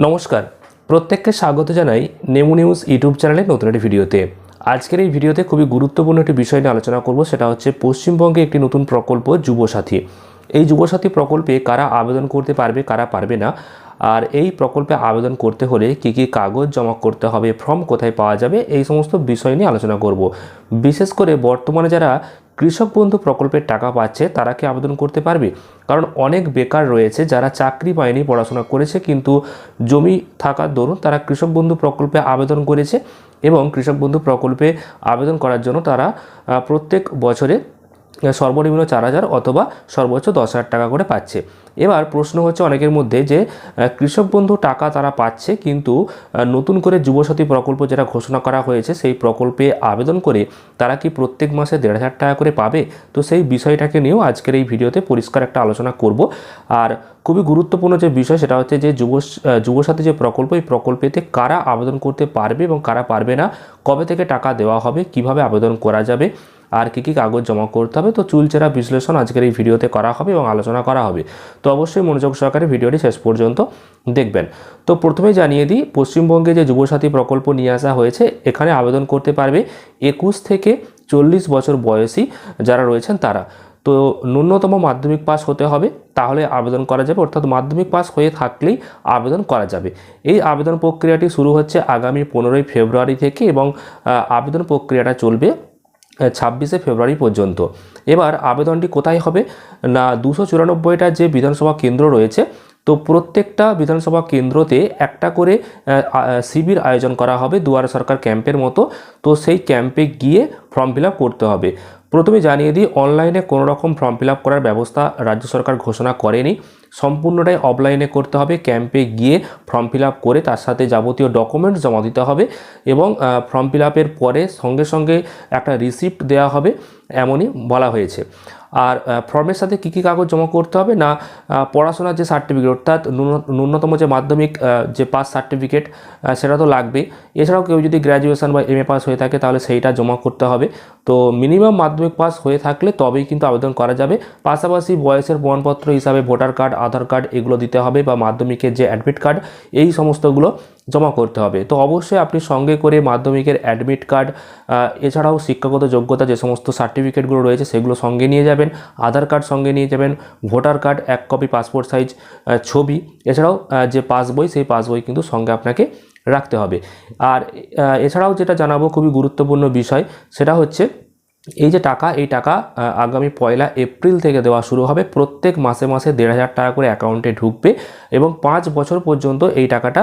নমস্কার, প্রত্যেককে স্বাগত জানাই নেমু নিউজ ইউটিউব চ্যানেলের নতুন একটি ভিডিওতে। আজকের এই ভিডিওতে খুবই গুরুত্বপূর্ণ একটি বিষয় নিয়ে আলোচনা করব, সেটা হচ্ছে পশ্চিমবঙ্গে একটি নতুন প্রকল্প যুবসাথী। এই যুবসাথী প্রকল্পে কারা আবেদন করতে পারবে, কারা পারবে না, আর এই প্রকল্পে আবেদন করতে হলে কী কী কাগজ জমা করতে হবে, ফর্ম কোথায় পাওয়া যাবে, এই সমস্ত বিষয় নিয়ে আলোচনা করব। বিশেষ করে বর্তমানে যারা কৃষক বন্ধু প্রকল্পের টাকা পাচ্ছে তারা কি আবেদন করতে পারবে? কারণ অনেক বেকার রয়েছে যারা চাকরি পায়নি, পড়াশোনা করেছে কিন্তু জমি থাকার দরুন তারা কৃষক বন্ধু প্রকল্পে আবেদন করেছে এবং কৃষক বন্ধু প্রকল্পে আবেদন করার জন্য তারা প্রত্যেক বছরে সর্বনিম্ন 4,000 অথবা সর্বোচ্চ 10,000 টাকা করে পাচ্ছে। এবার প্রশ্ন হচ্ছে অনেকের মধ্যে যে কৃষক বন্ধু টাকা তারা পাচ্ছে কিন্তু নতুন করে যুবসাথী প্রকল্প যেটা ঘোষণা করা হয়েছে সেই প্রকল্পে আবেদন করে তারা কি প্রত্যেক মাসে 1,500 টাকা করে পাবে? তো সেই বিষয়টাকে নিয়েও আজকের এই ভিডিওতে পরিষ্কার একটা আলোচনা করব। আর খুবই গুরুত্বপূর্ণ যে বিষয় সেটা হচ্ছে যে যুবসাথী যে প্রকল্প, এই প্রকল্পেতে কারা আবেদন করতে পারবে এবং কারা পারবে না, কবে থেকে টাকা দেওয়া হবে, কিভাবে আবেদন করা যাবে, আর কী কী কাগজ জমা করতে হবে, তো চুলচেরা বিশ্লেষণ আজকের এই ভিডিওতে করা হবে এবং আলোচনা করা হবে। তো অবশ্যই মনোযোগ সহকারে ভিডিওটি শেষ পর্যন্ত দেখবেন। তো প্রথমেই জানিয়ে দিই, পশ্চিমবঙ্গে যে যুবসাথী প্রকল্প নিয়ে আসা হয়েছে এখানে আবেদন করতে পারবে 21 থেকে 40 বছর বয়সী যারা রয়েছেন তারা। তো ন্যূনতম মাধ্যমিক পাস হতে হবে, তাহলে আবেদন করা যাবে, অর্থাৎ মাধ্যমিক পাস হয়ে থাকলেই আবেদন করা যাবে। এই আবেদন প্রক্রিয়াটি শুরু হচ্ছে আগামী 15ই ফেব্রুয়ারি থেকে এবং আবেদন প্রক্রিয়াটা চলবে 26শে ফেব্রুয়ারি পর্যন্ত। এবার আবেদনটি কোথায় হবে না, 294টা যে বিধানসভা কেন্দ্র রয়েছে, তো প্রত্যেকটা বিধানসভা কেন্দ্রতে একটা করে শিবির আয়োজন করা হবে, দুয়ারে সরকার ক্যাম্পের মতো। তো সেই ক্যাম্পে গিয়ে ফর্ম ফিল আপ করতে হবে। প্রথমে জানিয়ে দিই, অনলাইনে কোনো রকম ফর্ম ফিল আপ করার ব্যবস্থা রাজ্য সরকার ঘোষণা করেনি, সম্পূর্ণটাই অফলাইনে করতে হবে। ক্যাম্পে গিয়ে ফর্ম ফিল আপ করে তার সাথে যাবতীয় ডকুমেন্টস জমা দিতে হবে এবং ফর্ম ফিল আপের পরে সঙ্গে সঙ্গে একটা রিসিপ্ট দেওয়া হবে, এমনই বলা হয়েছে। আর ফর্মের সাথে কী কী কাগজ জমা করতে হবে না, পড়াশোনার যে সার্টিফিকেট, অর্থাৎ ন্যূনতম যে মাধ্যমিক যে পাস সার্টিফিকেট সেটা তো লাগবে। এছাড়াও কেউ যদি গ্র্যাজুয়েশন বা MA পাস হয়ে থাকে তাহলে সেইটা জমা করতে হবে। তো মিনিমাম মাধ্যমিক পাস হয়ে থাকলে তবেই কিন্তু আবেদন করা যাবে। পাশাপাশি বয়সের প্রমাণপত্র হিসাবে ভোটার কার্ড, আধার কার্ড এগুলো দিতে হবে, বা মাধ্যমিকের যে অ্যাডমিট কার্ড এই সমস্তগুলো জমা করতে হবে। তো অবশ্যই আপনি সঙ্গে করে মাধ্যমিকের অ্যাডমিট কার্ড, এছাড়াও শিক্ষাগত যোগ্যতা যে সমস্ত সার্টিফিকেটগুলো রয়েছে সেগুলো সঙ্গে নিয়ে যাবেন, আধার কার্ড সঙ্গে নিয়ে যাবেন, voter card, 1 copy passport size ছবি, এছাড়াও যে পাসবই, সেই পাসবই কিন্তু সঙ্গে আপনাকে রাখতে হবে। আর এছাড়াও যেটা জানাবো খুবই গুরুত্বপূর্ণ বিষয়, সেটা হচ্ছে এই যে টাকা, এই টাকা আগামী 1 এপ্রিল থেকে দেওয়া শুরু হবে। প্রত্যেক মাসে মাসে 1,500 টাকা করে অ্যাকাউন্টে ঢুকবে এবং 5 বছর পর্যন্ত এই টাকাটা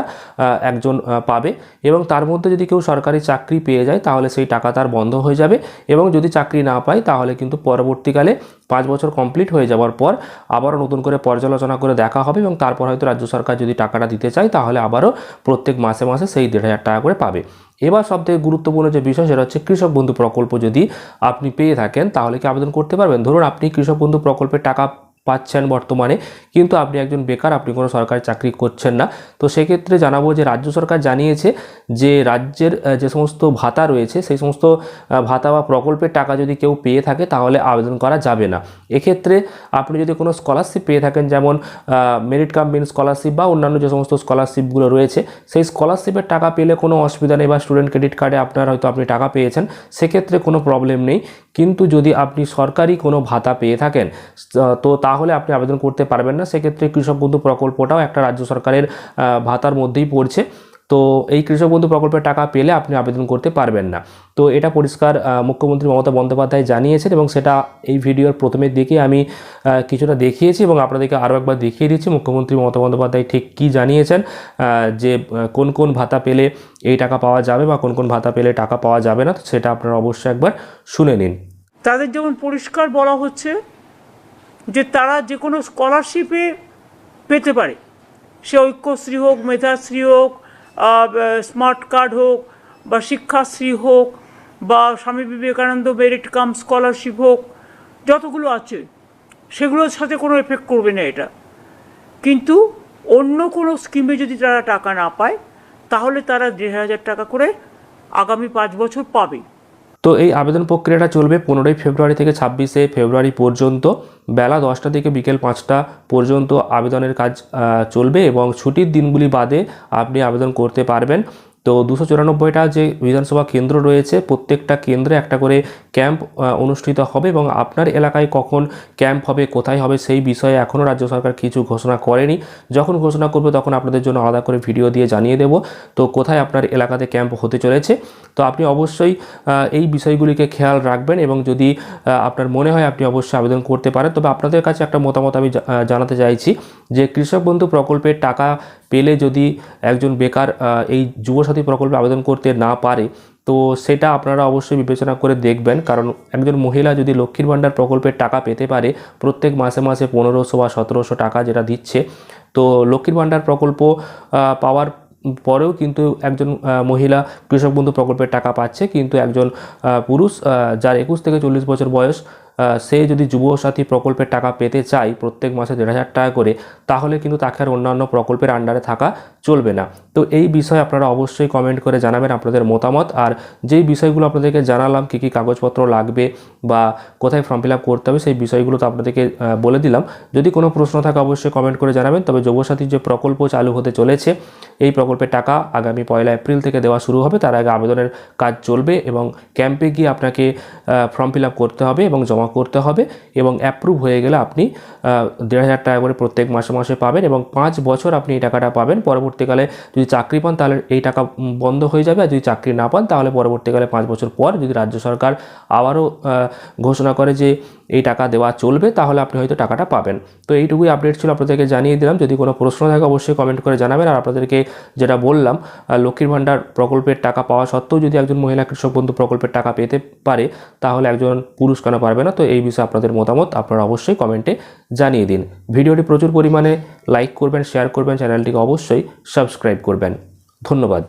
একজন পাবে। এবং তার মধ্যে যদি কেউ সরকারি চাকরি পেয়ে যায় তাহলে সেই টাকা তার বন্ধ হয়ে যাবে, এবং যদি চাকরি না পায় তাহলে কিন্তু পরবর্তীকালে 5 বছর কমপ্লিট হয়ে যাওয়ার পর আবারও নতুন করে পর্যালোচনা করে দেখা হবে এবং তারপর হয়তো রাজ্য সরকার যদি টাকাটা দিতে চায় তাহলে আবারও প্রত্যেক মাসে মাসে সেই 1,500 টাকা করে পাবে। এবার সবথেকে গুরুত্বপূর্ণ যে বিষয় সেটা হচ্ছে কৃষক বন্ধু প্রকল্প যদি আপনি পেয়ে থাকেন তাহলে কি আবেদন করতে পারবেন? ধরুন আপনি কৃষক বন্ধু প্রকল্পের টাকা পাচ্ছেন বর্তমানে, কিন্তু আপনি একজন বেকার, আপনি কোনো সরকারি চাকরি করছেন না। তো সেক্ষেত্রে জানাবো যে রাজ্য সরকার জানিয়েছে যে রাজ্যের যে সমস্ত ভাতা রয়েছে সেই সমস্ত ভাতা বা প্রকল্পের টাকা যদি কেউ পেয়ে থাকে তাহলে আবেদন করা যাবে না। এক্ষেত্রে আপনি যদি কোনো স্কলারশিপ পেয়ে থাকেন, যেমন মেরিট কাম মিন স্কলারশিপ বা অন্যান্য যে সমস্ত স্কলারশিপগুলো রয়েছে, সেই স্কলারশিপের টাকা পেলে কোনো অসুবিধা নেই, বা স্টুডেন্ট ক্রেডিট কার্ডে আপনি টাকা পেয়েছেন, সেক্ষেত্রে কোনো প্রবলেম নেই। কিন্তু যদি আপনি সরকারি কোনো ভাতা পেয়ে থাকেন তো তাহলে আপনি আবেদন করতে পারবেন না। সেক্ষেত্রে কৃষক বন্ধু প্রকল্পটাও একটা রাজ্য সরকারের ভাতার মধ্যেই পড়ছে। তো এই কৃষক বন্ধু প্রকল্পের টাকা পেলে আপনি আবেদন করতে পারবেন না। তো এটা পরিষ্কার মুখ্যমন্ত্রী মমতা বন্দ্যোপাধ্যায় জানিয়েছেন, এবং সেটা এই ভিডিওর প্রথমের দিকে আমি কিছুটা দেখিয়েছি এবং আপনাদেরকে আরও একবার দেখিয়ে দিচ্ছি মুখ্যমন্ত্রী মমতা বন্দ্যোপাধ্যায় ঠিক কী জানিয়েছেন, যে কোন কোন ভাতা পেলে এই টাকা পাওয়া যাবে বা কোন কোন ভাতা পেলে টাকা পাওয়া যাবে না, তো সেটা আপনারা অবশ্যই একবার শুনে নিন। তাদের যেমন পরিষ্কার বলা হচ্ছে যে তারা যে কোনো স্কলারশিপে পেতে পারে, সে ঐক্যশ্রী হোক, মেধাশ্রী হোক, স্মার্ট কার্ড হোক, বা শিক্ষাশ্রী হোক, বা Swami Vivekananda merit cum scholarship হোক, যতগুলো আছে সেগুলোর সাথে কোনো এফেক্ট করবে না এটা। কিন্তু অন্য কোনো স্কিমে যদি তারা টাকা না পায় তাহলে তারা 1,500 টাকা করে আগামী 5 বছর পাবে। তো এই আবেদন প্রক্রিয়াটা চলবে 15ই ফেব্রুয়ারি থেকে 26শে ফেব্রুয়ারি পর্যন্ত বেলা 10টা থেকে বিকেল 5টা পর্যন্ত আবেদনের কাজ চলবে এবং ছুটির দিনগুলি বাদে আপনি আবেদন করতে পারবেন। তো 294টা যে বিধানসভা কেন্দ্র রয়েছে প্রত্যেকটা কেন্দ্রে একটা করে ক্যাম্প অনুষ্ঠিত হবে এবং আপনার এলাকায় কখন ক্যাম্প হবে, কোথায় হবে সেই বিষয়ে এখনও রাজ্য সরকার কিছু ঘোষণা করেনি। যখন ঘোষণা করবে তখন আপনাদের জন্য আলাদা করে ভিডিও দিয়ে জানিয়ে দেব তো কোথায় আপনার এলাকাতে ক্যাম্প হতে চলেছে। তো আপনি অবশ্যই এই বিষয়গুলিকে খেয়াল রাখবেন এবং যদি আপনার মনে হয় আপনি অবশ্যই আবেদন করতে পারেন। তবে আপনাদের কাছে একটা মতামত আমি জানাতে চাইছি যে কৃষক বন্ধু প্রকল্পের টাকা পেলে যদি একজন বেকার এই যুবসাথী প্রকল্পে আবেদন করতে না পারে তো সেটা আপনারা অবশ্যই বিবেচনা করে দেখবেন। কারণ একজন মহিলা যদি লক্ষ্মীর ভাণ্ডার প্রকল্পের টাকা পেতে পারে প্রত্যেক মাসে মাসে 1500 বা 1700 টাকা যেটা দিচ্ছে, তো লক্ষ্মীর ভাণ্ডার প্রকল্প পাওয়ার পরেও কিন্তু একজন মহিলা কৃষক বন্ধু প্রকল্পের টাকা পাচ্ছে, কিন্তু একজন পুরুষ যার 21 থেকে 40 বছর বয়স সে যদি যুবসাথী প্রকল্পের টাকা পেতে চায় প্রত্যেক মাসে 1500 টাকা করে, তাহলে কিন্তু তাকে আর অন্যান্য প্রকল্পের আন্ডারে থাকা চলবে না। তো এই বিষয়ে আপনারা অবশ্যই কমেন্ট করে জানাবেন আপনাদের মতামত। আর যেই বিষয়গুলো আপনাদেরকে জানালাম কী কী কাগজপত্র লাগবে বা কোথায় ফর্ম ফিল আপ করতে হবে সেই বিষয়গুলো তো আপনাদেরকে বলে দিলাম। যদি কোনো প্রশ্ন থাকে অবশ্যই কমেন্ট করে জানাবেন। তবে যুবসাথীর যে প্রকল্প চালু হতে চলেছে এই প্রকল্পের টাকা আগামী 1 এপ্রিল থেকে দেওয়া শুরু হবে। তার আগে আবেদনের কাজ চলবে এবং ক্যাম্পে গিয়ে আপনাকে ফর্ম ফিল আপ করতে হবে এবং জমা করতে হবে এবং অ্যাপ্রুভ হয়ে গেলে আপনি 1500 টাকা করে প্রত্যেক মাসে মাসে পাবেন এবং 5 বছর আপনি এই টাকাটা পাবেন। পরবর্তীকালে যদি চাকরি পান তাহলে এই টাকা বন্ধ হয়ে যাবে, আর যদি চাকরি না পান তাহলে পরবর্তীকালে 5 বছর পর যদি রাজ্য সরকার আবারও ঘোষণা করে যে এই টাকা দেওয়া চলবে তাহলে আপনি হয়তো টাকাটা পাবেন। তো এইটুকুই আপডেট ছিল, আপনাদেরকে জানিয়ে দিলাম। যদি কোনো প্রশ্ন থাকে অবশ্যই কমেন্ট করে জানাবেন। আর আপনাদেরকে যেটা বললাম লক্ষ্মীর ভাণ্ডার প্রকল্পের টাকা পাওয়া সত্ত্বেও যদি একজন মহিলা কৃষক বন্ধু প্রকল্পের টাকা পেতে পারে তাহলে একজন পুরুষ কেন পারবে না। তো এই বিষয়ে আপনাদের মতামত আপনারা অবশ্যই কমেন্টে জানিয়ে দিন। ভিডিওটি প্রচুর পরিমাণে লাইক করবেন, শেয়ার করবেন, চ্যানেলটিকে অবশ্যই সাবস্ক্রাইব করবেন। ধন্যবাদ।